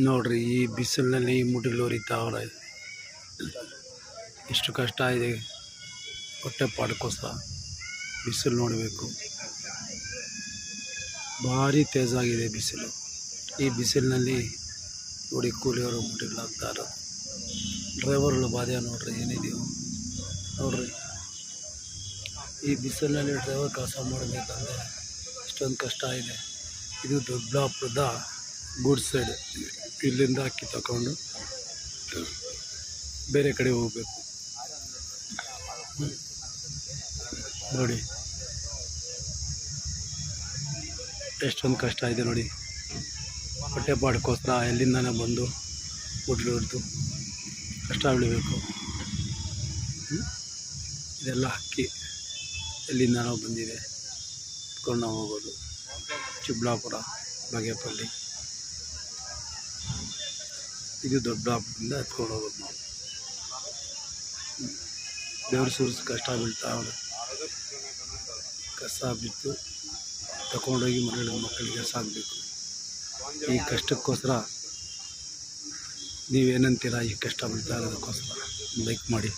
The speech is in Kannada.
ನೋಡ್ರಿ ಈ ಬಿಸಿಲಿನಲ್ಲಿ ಮುಡಿಲು ಉರಿತಾವ್ರೆ. ಎಷ್ಟು ಕಷ್ಟ ಇದೆ. ಹೊಟ್ಟೆ ಪಾಡ್ಕೋಸ್ಕರ ಬಿಸಿಲು ನೋಡಬೇಕು. ಭಾರಿ ತೇಜಾಗಿದೆ ಬಿಸಿಲು. ಈ ಬಿಸಿಲಿನಲ್ಲಿ ನೋಡಿ ಕೂಲಿಯವರು ಮುಡಿಲು ಹಾಕ್ತಾ ಇರೋದು. ಡ್ರೈವರ್ಗಳು ಬಾಧೆ ನೋಡ್ರಿ ಏನಿದೆಯೋ ನೋಡ್ರಿ. ಈ ಬಿಸಿಲಿನಲ್ಲಿ ಡ್ರೈವರ್ ಕೆಲಸ ಮಾಡಬೇಕಂದ್ರೆ ಇಷ್ಟೊಂದು ಕಷ್ಟ ಇದೆ. ಇದು ದೊಡ್ಡಬಳ್ಳಾಪುರದ ಗೂಡ್ಸ್ ಸೈಡ್. ಇಲ್ಲಿಂದ ಅಕ್ಕಿ ತಗೊಂಡು ಬೇರೆ ಕಡೆ ಹೋಗಬೇಕು. ನೋಡಿ ಎಷ್ಟೊಂದು ಕಷ್ಟ ಇದೆ ನೋಡಿ. ಹೊಟ್ಟೆ ಪಾಡ್ಕೋಸ್ಕರ ಎಲ್ಲಿಂದನೇ ಬಂದು ಮುಡ್ಲು ಹಿಡಿದು ಕಷ್ಟ ಬೀಳಬೇಕು. ಇದೆಲ್ಲ ಅಕ್ಕಿ ಎಲ್ಲಿಂದನೋ ಬಂದಿದೆ, ಇಟ್ಕೊಂಡು ನಾವು ಹೋಗೋದು. ಚಿಕ್ಕಬಳ್ಳಾಪುರ, ಬಾಗೇಪಲ್ಲಿ, ಇದು ದೊಡ್ಡಬಳ್ಳಾಪುರದಿಂದ ಎತ್ಕೊಂಡು ಹೋಗೋದು ನಾವು. ದೇವ್ರ ಸುರಿಸಿ ಕಷ್ಟ ಬೀಳ್ತಾ ಅವ್ರು. ಕಸ ಬಿತ್ತು ತಗೊಂಡೋಗಿ ಮಕ್ಕಳಿಗೆ ಸಾಕಬೇಕು. ಈ ಕಷ್ಟಕ್ಕೋಸ್ಕರ ನೀವೇನಂತೀರ? ಈ ಕಷ್ಟ ಬೀಳ್ತಾ ಇರೋದಕ್ಕೋಸ್ಕರ ಲೈಕ್ ಮಾಡಿ.